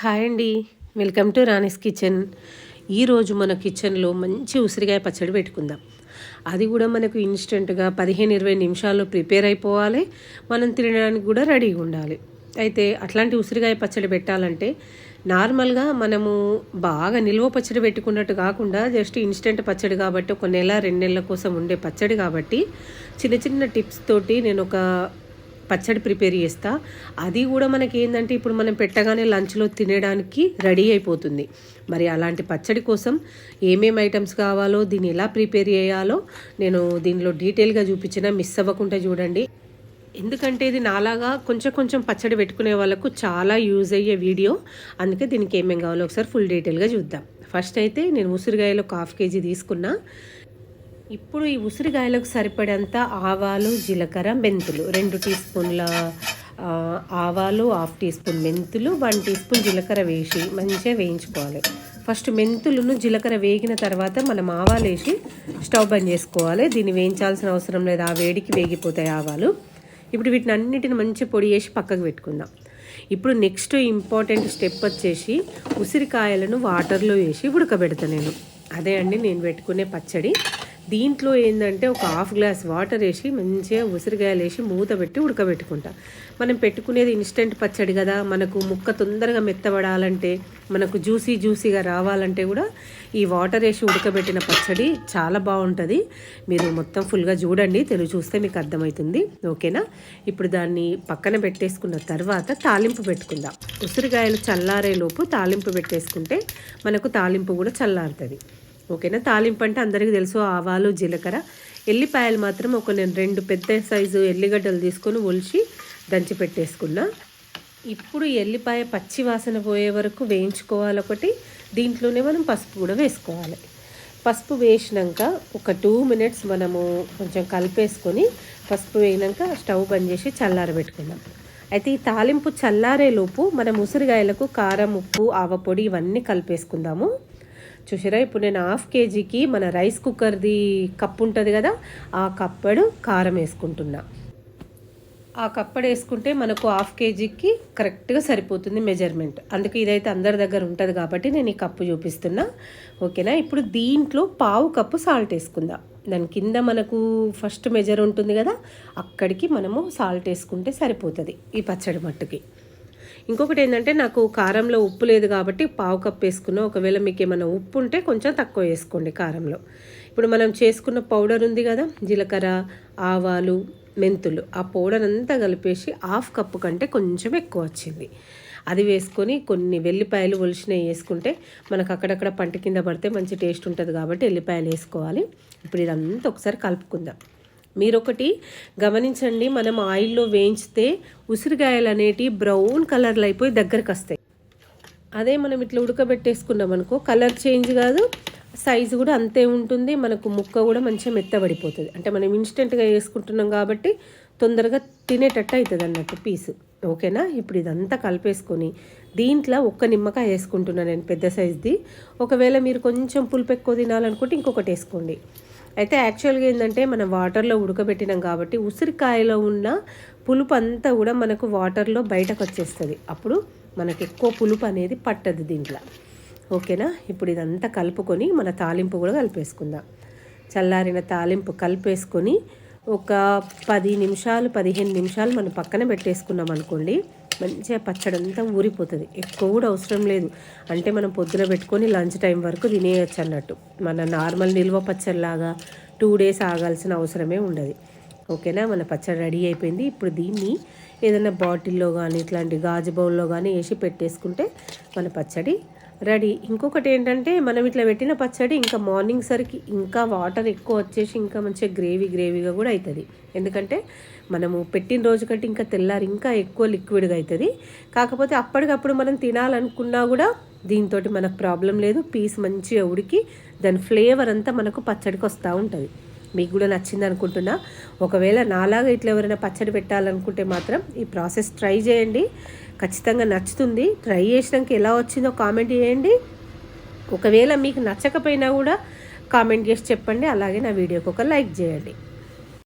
Hi అండి, welcome to Rani's kitchen. ఈరోజు మన కిచెన్లో మంచి ఉసిరికాయ పచ్చడి పెట్టుకుందాం. అది కూడా మనకు ఇన్స్టెంట్గా 15-20 నిమిషాల్లో ప్రిపేర్ అయిపోవాలి. మనం తినడానికి కూడా రెడీగా ఉండాలి. అయితే అట్లాంటి ఉసిరికాయ పచ్చడి పెట్టాలంటే నార్మల్గా మనము బాగా నిల్వ పచ్చడి పెట్టుకున్నట్టు కాకుండా జస్ట్ ఇన్స్టెంట్ పచ్చడి కాబట్టి ఒక నెల 2 నెలల కోసం ఉండే పచ్చడి కాబట్టి చిన్న చిన్న టిప్స్ తోటి నేను ఒక పచ్చడి ప్రిపేర్ చేస్తా. అది కూడా మనకి ఏంటంటే ఇప్పుడు మనం పెట్టగానే లంచ్లో తినడానికి రెడీ అయిపోతుంది. మరి అలాంటి పచ్చడి కోసం ఏమేమి ఐటమ్స్ కావాలో, దీన్ని ఎలా ప్రిపేర్ చేయాలో నేను దీనిలో డీటెయిల్గా చూపించిన, మిస్ అవ్వకుండా చూడండి. ఎందుకంటే ఇది నాలాగా కొంచెం కొంచెం పచ్చడి పెట్టుకునే వాళ్ళకు చాలా యూజ్ అయ్యే వీడియో. అందుకే దీనికి ఏమేమి కావాలో ఒకసారి ఫుల్ డీటెయిల్గా చూద్దాం. ఫస్ట్ అయితే నేను ఉసిరికాయలు 1/2 కేజీ తీసుకున్నా. ఇప్పుడు ఈ ఉసిరికాయలకు సరిపడేంత ఆవాలు, జీలకర్ర, మెంతులు 2 టీ స్పూన్ల ఆవాలు, 1/2 టీ స్పూన్ మెంతులు, 1 టీ స్పూన్ జీలకర్ర వేసి మంచిగా వేయించుకోవాలి. ఫస్ట్ మెంతులను జీలకర్ర వేగిన తర్వాత మనం ఆవాలు వేసి స్టవ్ బంద్ చేసుకోవాలి. దీన్ని వేయించాల్సిన అవసరం లేదు, ఆ వేడికి వేగిపోతాయి ఆవాలు. ఇప్పుడు వీటిని అన్నిటిని మంచి పొడి చేసి పక్కకు పెట్టుకుందాం. ఇప్పుడు నెక్స్ట్ ఇంపార్టెంట్ స్టెప్ వచ్చేసి ఉసిరికాయలను వాటర్లో వేసి ఉడకబెడతాను నేను. అదే అండి నేను పెట్టుకునే పచ్చడి. దీంట్లో ఏంటంటే ఒక 1/2 గ్లాస్ వాటర్ వేసి మంచిగా ఉసిరికాయలు వేసి మూత పెట్టి ఉడకబెట్టుకుంటా. మనం పెట్టుకునేది ఇన్స్టెంట్ పచ్చడి కదా, మనకు ముక్క తొందరగా మెత్తబడాలంటే, మనకు జ్యూసీగా రావాలంటే కూడా ఈ వాటర్ వేసి ఉడకబెట్టిన పచ్చడి చాలా బాగుంటుంది. మీరు మొత్తం ఫుల్గా చూడండి, తెలుగు చూస్తే మీకు అర్థమవుతుంది. ఓకేనా? ఇప్పుడు దాన్ని పక్కన పెట్టేసుకున్న తర్వాత తాలింపు పెట్టుకుందాం. ఉసిరికాయలు చల్లారేలోపు తాలింపు పెట్టేసుకుంటే మనకు తాలింపు కూడా చల్లారుతుంది. ఓకేనా? తాలింపు అంటే అందరికీ తెలుసు, ఆవాలు, జీలకర్ర, ఎల్లిపాయలు మాత్రం నేను 2 పెద్ద సైజు ఎల్లిగడ్డలు తీసుకొని ఒలిచి దంచి పెట్టేసుకున్నా. ఇప్పుడు ఎల్లిపాయ పచ్చి వాసన పోయే వరకు వేయించుకోవాలి ఒకటి. దీంట్లోనే మనం పసుపు కూడా వేసుకోవాలి. పసుపు వేసినాక ఒక 2 మినిట్స్ మనము కొంచెం కలిపేసుకొని పసుపు వేయినాక స్టవ్ బంద్ చేసి చల్లారబెట్టుకుందాం. అయితే ఈ తాలింపు చల్లారేలోపు మనం ఉసిరికాయలకు కారం, ఉప్పు, ఆవపొడి ఇవన్నీ కలిపేసుకుందాము. చూసారా? ఇప్పుడు నేను 1/2 కేజీకి మన రైస్ కుక్కర్ది కప్పు ఉంటుంది కదా, ఆ కప్పడు కారం వేసుకుంటున్నా. ఆ కప్పడు వేసుకుంటే మనకు 1/2 కేజీకి కరెక్ట్గా సరిపోతుంది మెజర్మెంట్. అందుకే ఇదైతే అందరి దగ్గర ఉంటుంది కాబట్టి నేను ఈ కప్పు చూపిస్తున్నా. ఓకేనా? ఇప్పుడు దీంట్లో 1/2 కప్పు సాల్ట్ వేసుకుందాం. దాని కింద మనకు ఫస్ట్ మెజర్ ఉంటుంది కదా, అక్కడికి మనము సాల్ట్ వేసుకుంటే సరిపోతుంది ఈ పచ్చడి మట్టుకి. ఇంకొకటి ఏంటంటే నాకు కారంలో ఉప్పు లేదు కాబట్టి 1/2 కప్పు వేసుకున్నా. ఒకవేళ మీకు ఏమైనా ఉప్పు ఉంటే కొంచెం తక్కువ వేసుకోండి కారంలో. ఇప్పుడు మనం చేసుకున్న పౌడర్ ఉంది కదా, జీలకర్ర, ఆవాలు, మెంతులు, ఆ పౌడర్ అంతా కలిపేసి 1/2 కప్పు కంటే కొంచెం ఎక్కువ వచ్చింది. అది వేసుకొని కొన్ని వెల్లిపాయలు ఒలిచినవి వేసుకుంటే మనకు అక్కడక్కడ పంట కింద పడితే మంచి టేస్ట్ ఉంటుంది కాబట్టి ఎల్లిపాయలు వేసుకోవాలి. ఇప్పుడు ఇదంతా ఒకసారి కలుపుకుందాం. మీరొకటి గమనించండి, మనం ఆయిల్లో వేయించితే ఉసిరికాయలు అనేటివి బ్రౌన్ కలర్లో అయిపోయి దగ్గరకు వస్తాయి. అదే మనం ఇట్లా ఉడకబెట్టేసుకున్నాం అనుకో, కలర్ చేంజ్ కాదు, సైజు కూడా అంతే ఉంటుంది. మనకు ముక్క కూడా మంచిగా మెత్తబడిపోతుంది. అంటే మనం ఇన్స్టెంట్గా వేసుకుంటున్నాం కాబట్టి తొందరగా తినేటట్టు అవుతుంది అన్నట్టు పీసు. ఓకేనా? ఇప్పుడు ఇదంతా కలిపేసుకొని దీంట్లో 1 నిమ్మకాయ వేసుకుంటున్నాను నేను, పెద్ద సైజుది. ఒకవేళ మీరు కొంచెం పులుపు ఎక్కువ తినాలనుకుంటే ఇంకొకటి వేసుకోండి. అయితే యాక్చువల్గా ఏంటంటే మనం వాటర్లో ఉడకబెట్టినాం కాబట్టి ఉసిరికాయలో ఉన్న పులుపు అంతా కూడా మనకు వాటర్లో బయటకు వచ్చేస్తుంది. అప్పుడు మనకు ఎక్కువ పులుపు అనేది పట్టదు దీంట్లో. ఓకేనా? ఇప్పుడు ఇదంతా కలుపుకొని మన తాలింపు కూడా కలిపేసుకుందాం. చల్లారిన తాలింపు కలిపేసుకొని ఒక 10 నిమిషాలు 15 నిమిషాలు మనం పక్కన పెట్టేసుకున్నాం అనుకోండి, మంచిగా పచ్చడి అంతా ఊరిపోతుంది. ఎక్కువ కూడా అవసరం లేదు. అంటే మనం పొద్దున పెట్టుకొని లంచ్ టైం వరకు తినేయచ్చు అన్నట్టు. మన నార్మల్ నిల్వ పచ్చడిలాగా 2 డేస్ ఆగాల్సిన అవసరమే ఉండదు. ఓకేనా? మన పచ్చడి రెడీ అయిపోయింది. ఇప్పుడు దీన్ని ఏదైనా బాటిల్లో కానీ ఇట్లాంటి గాజు బౌల్లో కానీ వేసి పెట్టేసుకుంటే మన పచ్చడి రెడీ. ఇంకొకటి ఏంటంటే మనం ఇట్లా పెట్టిన పచ్చడి ఇంకా మార్నింగ్ సరికి ఇంకా వాటర్ ఎక్కువ వచ్చేసి ఇంకా మంచిగా గ్రేవీగా కూడా అవుతుంది. ఎందుకంటే మనము పెట్టిన రోజు కంటే ఇంకా తెల్లారి ఇంకా ఎక్కువ లిక్విడ్గా అవుతుంది. కాకపోతే అప్పటికప్పుడు మనం తినాలనుకున్నా కూడా దీంతో మనకు ప్రాబ్లం లేదు. పీస్ మంచిగా ఉడికి దాని ఫ్లేవర్ అంతా మనకు పచ్చడికి వస్తూ ఉంటుంది. మీకు కూడా నచ్చింది అనుకుంటున్నా. ఒకవేళ నాలాగా ఇట్లా ఎవరైనా పచ్చడి పెట్టాలనుకుంటే మాత్రం ఈ ప్రాసెస్ ట్రై చేయండి, ఖచ్చితంగా నచ్చుతుంది. ట్రై చేసినాక ఎలా వచ్చిందో కామెంట్ చేయండి. ఒకవేళ మీకు నచ్చకపోయినా కూడా కామెంట్ చేసి చెప్పండి. అలాగే నా వీడియోకి ఒక లైక్ చేయండి.